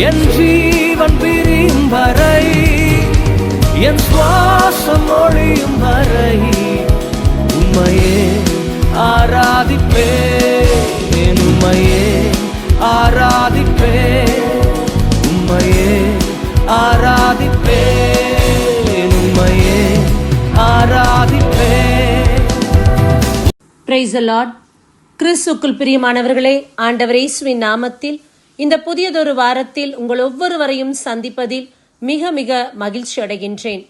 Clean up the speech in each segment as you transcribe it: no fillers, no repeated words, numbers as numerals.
என் ஜீவன் பிரியும் வரை, என் சுவாசம் ஒழியும் வரை உம்மையே ஆராதிப்பேன், உம்மையே ஆராதிப்பேன், உம்மையே ஆராதிப்பேன், உம்மையே ஆராதிப்பேன். Praise the Lord. கிறிஸ்துவுக்குள் பிரியமானவர்களே, ஆண்டவர் இயேசுவின் நாமத்தில் இந்த புதியதொரு வாரத்தில் உங்கள் ஒவ்வொருவரையும் சந்திப்பதில் மிக மிக மகிழ்ச்சி அடைகின்றேன்.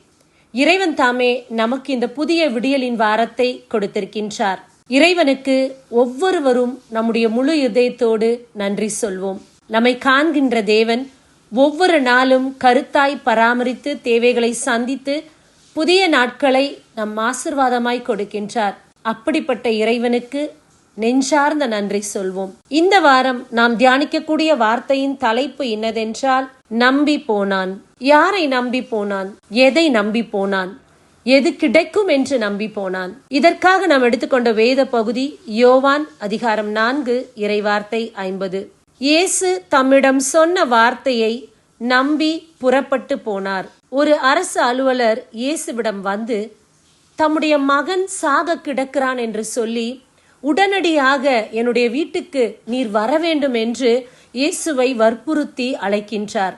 இறைவன் தாமே நமக்கு இந்த புதிய விடியலின் வாரத்தை கொடுத்திருக்கின்றார். இறைவனுக்கு ஒவ்வொருவரும் நம்முடைய முழு இதயத்தோடு நன்றி சொல்வோம். நம்மை காண்கின்ற தேவன் ஒவ்வொரு நாளும் கருத்தாய் பராமரித்து தேவைகளை சந்தித்து புதிய நாட்களை நம் ஆசீர்வாதமாய் கொடுக்கின்றார். அப்படிப்பட்ட இறைவனுக்கு நெஞ்சார்ந்த நன்றி சொல்வோம். இந்த வாரம் நாம் தியானிக்கக்கூடிய வார்த்தையின் தலைப்பு என்னதென்றால், நம்பி போனான். யாரை நம்பி போனான்? எதை நம்பி போனான்? எது கிடைக்கும் என்று நம்பி போனான்? இதற்காக நாம் எடுத்துக்கொண்ட வேத பகுதி யோவான் அதிகாரம் 4 இறைவார்த்தை 50. இயேசு தம்மிடம் சொன்ன வார்த்தையை நம்பி புறப்பட்டு போனார். ஒரு அரசு அலுவலர் இயேசுவிடம் வந்து தம்முடைய மகன் சாக கிடக்கிறான் என்று சொல்லி உடனடியாக என்னுடைய வீட்டுக்கு நீர் வர வேண்டும் என்று இயேசுவை வற்புறுத்தி அழைக்கின்றார்.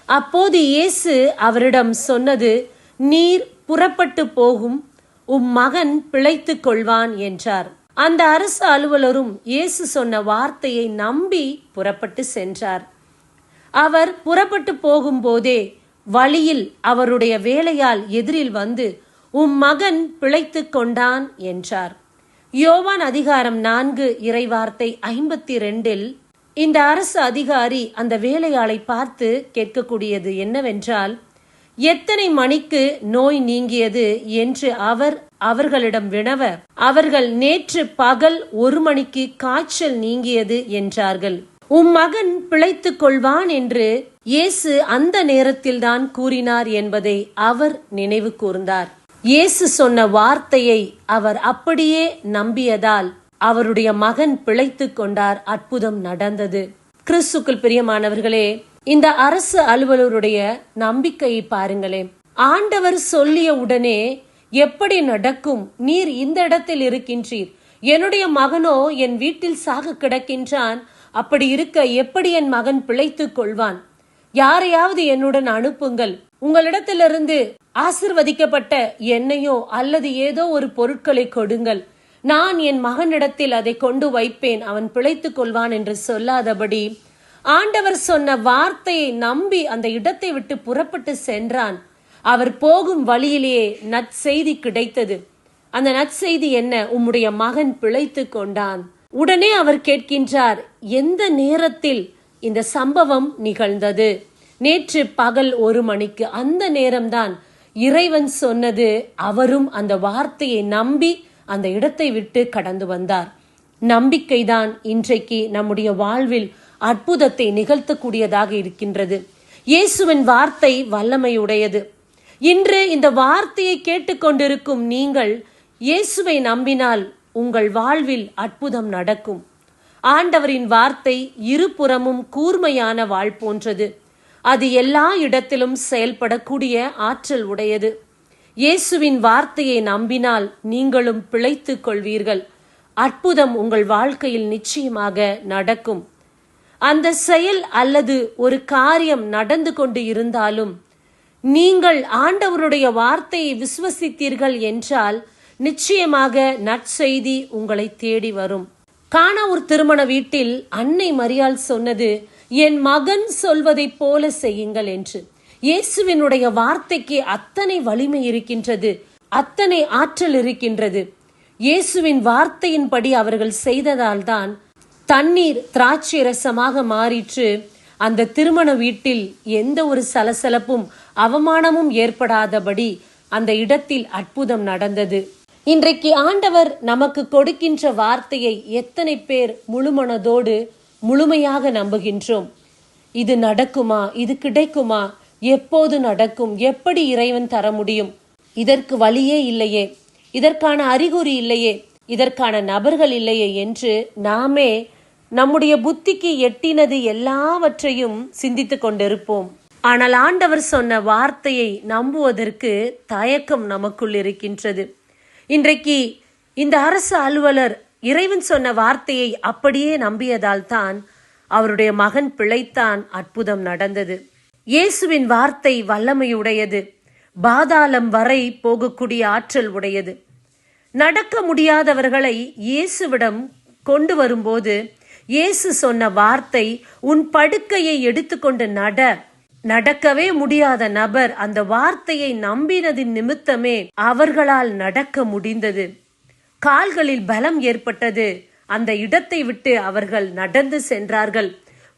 அப்போது இயேசு அவரிடம் சொன்னது, நீர் புறப்பட்டு போகும், உம் மகன் பிழைத்துக் கொள்வான் என்றார். அந்த அரசு அலுவலரும் இயேசு சொன்ன வார்த்தையை நம்பி புறப்பட்டு சென்றார். அவர் புறப்பட்டு போகும்போதே வழியில் அவருடைய வேலையால் எதிரில் வந்து, உம் மகன் பிழைத்துக் கொண்டான் என்றார். யோவான் அதிகாரம் 4 இறைவார்த்தை 52 இந்த அரசு அதிகாரி அந்த வேலையாளை பார்த்து கேட்கக்கூடியது என்னவென்றால், எத்தனை மணிக்கு நோய் நீங்கியது என்று அவர்களிடம் வினவ, அவர்கள் நேற்று பகல் 1 மணிக்கு காய்ச்சல் நீங்கியது என்றார்கள். உம் மகன் பிழைத்துக் கொள்வான் என்று இயேசு அந்த நேரத்தில் தான் கூறினார் என்பதை அவர் நினைவு கூர்ந்தார். இயேசு சொன்ன வார்த்தையை அவர் அப்படியே நம்பியதால் அவருடைய மகன் பிழைத்துக் கொண்டார். அற்புதம் நடந்தது. கிறிஸ்துக்குள் பிரியமானவர்களே, இந்த அரசு அலுவலருடைய நம்பிக்கையை பாருங்களேன். ஆண்டவர் சொல்லிய உடனே எப்படி நடக்கும்? நீர் இந்த இடத்தில் இருக்கின்றீர், என்னுடைய மகனோ என் வீட்டில் சாக கிடக்கின்றான், அப்படி இருக்க எப்படி என் மகன் பிழைத்துக் கொள்வான்? யாரையாவது என்னுடன் அனுப்புங்கள், உங்களிடத்திலிருந்து ஆசிர்வதிக்கப்பட்ட எண்ணெயோ அல்லது ஏதோ ஒரு பொருட்களை கொடுங்கள், நான் என் மகனிடத்தில் அதை கொண்டு வைப்பேன், அவன் பிழைத்துக் கொள்வான் என்று சொல்லாதபடி ஆண்டவர் சொன்ன வார்த்தையை நம்பி அந்த இடத்தை விட்டு புறப்பட்டு சென்றான். அவர் போகும் வழியிலேயே நற்செய்தி கிடைத்தது. அந்த நற்செய்தி என்ன? உம்முடைய மகன் பிழைத்துக் கொண்டான். உடனே அவர் கேட்கின்றார், எந்த நேரத்தில் இந்த சம்பவம் நிகழ்ந்தது? நேற்று பகல் 1 மணிக்கு. அந்த நேரம்தான் இறைவன் சொன்னது. அவரும் அந்த வார்த்தையை நம்பி அந்த இடத்தை விட்டு கடந்து வந்தார். நம்பிக்கைதான் இன்றைக்கு நம்முடைய வாழ்வில் அற்புதத்தை நிகழ்த்தக்கூடியதாக இருக்கின்றது. இயேசுவின் வார்த்தை வல்லமையுடையது. இன்று இந்த வார்த்தையை கேட்டுக்கொண்டிருக்கும் நீங்கள் இயேசுவை நம்பினால் உங்கள் வாழ்வில் அற்புதம் நடக்கும். ஆண்டவரின் வார்த்தை இருபுறமும் கூர்மையான வாள் போன்றது. அது எல்லா இடத்திலும் செயல்படக்கூடிய ஆற்றல் உடையது. இயேசுவின் வார்த்தையை நம்பினால் நீங்களும் பிழைத்துக் கொள்வீர்கள். அற்புதம் உங்கள் வாழ்க்கையில் நிச்சயமாக நடக்கும். அந்த செயல் அல்லது ஒரு காரியம் நடந்து கொண்டு இருந்தாலும் நீங்கள் ஆண்டவருடைய வார்த்தையை விசுவசித்தீர்கள் என்றால் நிச்சயமாக நற்செய்தி உங்களை தேடி வரும். கானா ஒரு திருமண வீட்டில் அன்னை மரியாள் சொன்னது, என் மகன் சொல்வதை போல செய்யுங்கள் என்று. இயேசுவினுடைய வார்த்தைக்கு அத்தனை வலிமை இருக்கின்றது, அத்தனை ஆற்றல் இருக்கின்றது. இயேசுவின் வார்த்தையின்படி அவர்கள் செய்ததால் தான் தண்ணீர் திராட்சை ரசமாக மாறிற்று. அந்த திருமண வீட்டில் எந்த ஒரு சலசலப்பும் அவமானமும் ஏற்படாதபடி அந்த இடத்தில் அற்புதம் நடந்தது. இன்றைக்கு ஆண்டவர் நமக்கு கொடுக்கின்ற வார்த்தையை எத்தனை பேர் முழுமனதோடு முழுமையாக நம்புகின்றோம்? இது நடக்குமா? இது கிடைக்குமா? எப்போது நடக்கும்? எப்படி இறைவன் தர முடியும்? இதற்கு வழியே இல்லையே, இதற்கான அறிகுறி இல்லையே, இதற்கான நபர்கள் இல்லையே என்று நாமே நம்முடைய புத்திக்கு எட்டினது எல்லாவற்றையும் சிந்தித்துக் கொண்டிருப்போம். ஆனால் ஆண்டவர் சொன்ன வார்த்தையை நம்புவதற்கு தயக்கம் நமக்குள் இருக்கின்றது. இன்றைக்கு இந்த அரசு அலுவலர் இறைவன் சொன்ன வார்த்தையை அப்படியே நம்பியதால் தான் அவருடைய மகன் பிழைத்தான். அற்புதம் நடந்தது. இயேசுவின் வார்த்தை வல்லமையுடையது, பாதாளம் வரை போகக்கூடிய ஆற்றல் உடையது. நடக்க முடியாதவர்களை இயேசுவிடம் கொண்டு வரும்போது இயேசு சொன்ன வார்த்தை, உன் படுக்கையை எடுத்துக்கொண்டு நடக்கவே முடியாத நபர் அந்த வார்த்தையை நம்பினதின் நிமித்தமே அவர்களால் நடக்க முடிந்தது. கால்களில் பலம் ஏற்பட்டது. அந்த இடத்தை விட்டு அவர்கள் நடந்து சென்றார்கள்.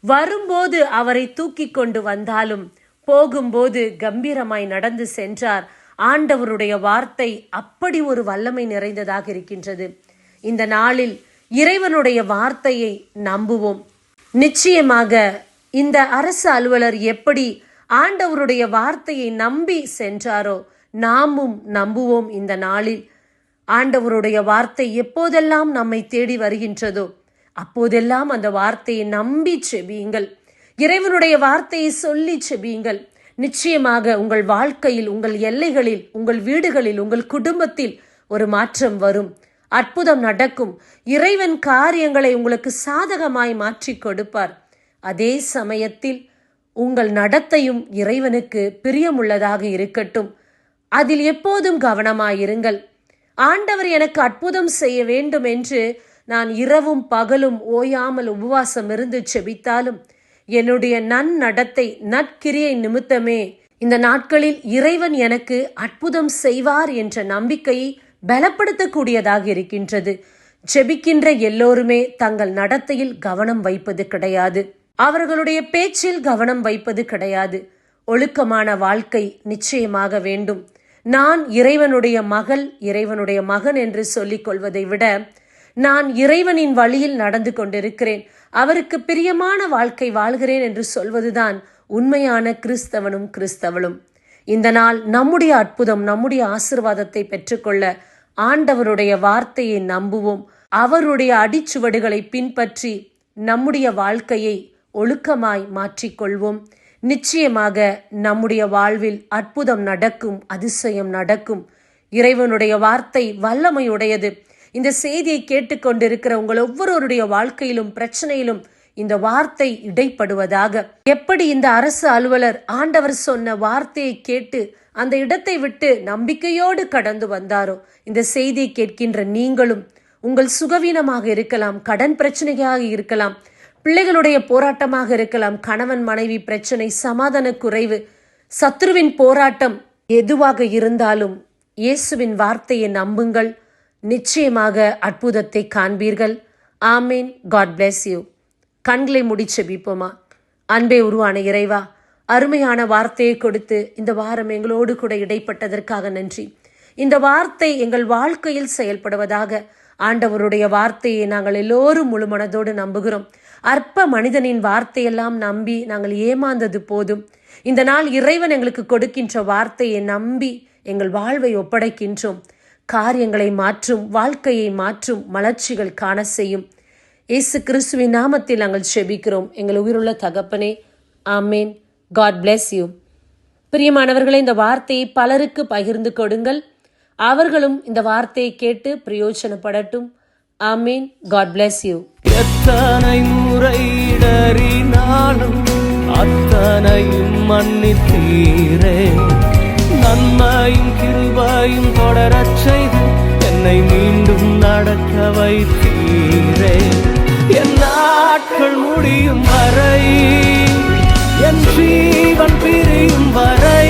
வரும்போது அவரை தூக்கி கொண்டு வந்தாலும் போகும்போது கம்பீரமாய் நடந்து சென்றார். ஆண்டவருடைய வார்த்தை அப்படி ஒரு வல்லமை நிறைந்ததாக இருக்கின்றது. இந்த நாளில் இறைவனுடைய வார்த்தையை நம்புவோம். நிச்சயமாக இந்த அரசு அலுவலர் எப்படி ஆண்டவருடைய வார்த்தையை நம்பி சென்றாரோ நாமும் நம்புவோம். இந்த நாளில் ஆண்டவருடைய வார்த்தை எப்போதெல்லாம் நம்மை தேடி வருகின்றதோ அப்போதெல்லாம் அந்த வார்த்தையை நம்பி செபியுங்கள். இறைவனுடைய வார்த்தையை சொல்லி செபியுங்கள். நிச்சயமாக உங்கள் வாழ்க்கையில், உங்கள் எல்லைகளில், உங்கள் வீடுகளில், உங்கள் குடும்பத்தில் ஒரு மாற்றம் வரும். அற்புதம் நடக்கும். இறைவன் காரியங்களை உங்களுக்கு சாதகமாய் மாற்றி கொடுப்பார். அதே சமயத்தில் உங்கள் நடத்தையும் இறைவனுக்கு பிரியமுள்ளதாக இருக்கட்டும். அதில் எப்போதும் கவனமாயிருங்கள். ஆண்டவர் எனக்கு அற்புதம் செய்ய வேண்டும் என்று நான் இரவும் பகலும் ஓயாமல் உபவாசம் இருந்து செபித்தாலும் என்னுடைய நன்னடத்தை, நற்கிரியை நிமித்தமே இந்த நாட்களில் இறைவன் எனக்கு அற்புதம் செய்வார் என்ற நம்பிக்கையை பலப்படுத்தக்கூடியதாக இருக்கின்றது. ஜெபிக்கின்ற எல்லோருமே தங்கள் நடத்தையில் கவனம் வைப்பது கிடையாது. அவர்களுடைய பேச்சில் கவனம் வைப்பது கிடையாது. ஒழுக்கமான வாழ்க்கை நிச்சயமாக வேண்டும். நான் இறைவனுடைய மகள், இறைவனுடைய மகன் என்று சொல்லிக் கொள்வதை விட நான் இறைவனின் வழியில் நடந்து கொண்டிருக்கிறேன், அவருக்கு பிரியமான வாழ்க்கை வாழ்கிறேன் என்று சொல்வதுதான் உண்மையான கிறிஸ்தவனும் கிறிஸ்தவளும். இந்த நாள் நம்முடைய அற்புதம், நம்முடைய ஆசீர்வாதத்தை பெற்றுக்கொள்ள ஆண்டவருடைய வார்த்தையை நம்புவோம். அவருடைய அடிச்சுவடுகளை பின்பற்றி நம்முடைய வாழ்க்கையை ஒழுக்கமாய் மாற்றிக்கொள்வோம். நிச்சயமாக நம்முடைய வாழ்வில் அற்புதம் நடக்கும், அதிசயம் நடக்கும். இறைவனுடைய வார்த்தை வல்லமையுடையது. இந்த செய்தியை கேட்டுக்கொண்டிருக்கிற உங்கள் ஒவ்வொருவருடைய வாழ்க்கையிலும் பிரச்சனையிலும் இந்த வார்த்தை இடைப்படுவதாக. எப்படி இந்த அரசு அலுவலர் ஆண்டவர் சொன்ன வார்த்தையை கேட்டு அந்த இடத்தை விட்டு நம்பிக்கையோடு கடந்து வந்தாரோ, இந்த செய்தியை கேட்கின்ற நீங்களும் உங்கள் சுகவீனமாக இருக்கலாம், கடன் பிரச்சனையாக இருக்கலாம், பிள்ளைகளுடைய போராட்டமாக இருக்கலாம், கணவன் மனைவி பிரச்சனை, சமாதான குறைவு, சத்ருவின் போராட்டம், எதுவாக இருந்தாலும் இயேசுவின் வார்த்தையை நம்புங்கள். நிச்சயமாக அற்புதத்தை காண்பீர்கள். ஆமீன். God bless you. கண்களை மூடி செபிப்போமா. அன்பே உருவான இறைவா, அருமையான வார்த்தையை கொடுத்து இந்த வாரம் எங்களோடு கூட இடைப்பட்டதற்காக நன்றி. இந்த வார்த்தை எங்கள் வாழ்க்கையில் செயல்படுவதாக. ஆண்டவருடைய வார்த்தையை நாங்கள் எல்லோரும் முழு மனதோடு நம்புகிறோம். அற்ப மனிதனின் வார்த்தையெல்லாம் நம்பி நாங்கள் ஏமாந்தது போதும். இந்த நாள் இறைவன் எங்களுக்கு கொடுக்கின்ற வார்த்தையை நம்பி எங்கள் வாழ்வை ஒப்படைக்கின்றோம். காரியங்களை மாற்றும், வாழ்க்கையை மாற்றும், மலர்ச்சிகள் காண செய்யும். இயேசு கிறிஸ்துவின் நாமத்தில் நாங்கள் செபிக்கிறோம் எங்கள் உயிருள்ள தகப்பனே. ஆமேன். God bless you. பிரியமானவர்களே, இந்த வார்த்தையை பலருக்கு பகிர்ந்து கொடுங்கள். அவர்களும் இந்த வார்த்தையை கேட்டு பிரயோஜனப்படட்டும். ஆமீன். God bless you. எத்தனை முறையிடறினாலும் அத்தனையும் மன்னித்தீரே. நன்மையும் கிருபையும் தொடரச் செய்து என்னை மீண்டும் நடக்க வைத்தீரே. என் நாட்கள் முடியும் வரை, என் ஜீவன் பிரியும் வரை,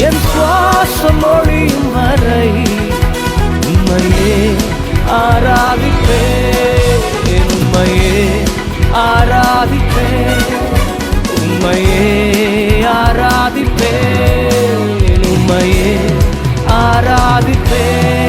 என் சுவாசம் ஒழியும் வரை உம்மையே ஆராதிப்பேன், உம்மையே ஆராதிப்பேன், உம்மையே ஆராதிப்பேன், உம்மையே ஆராதிப்பேன்.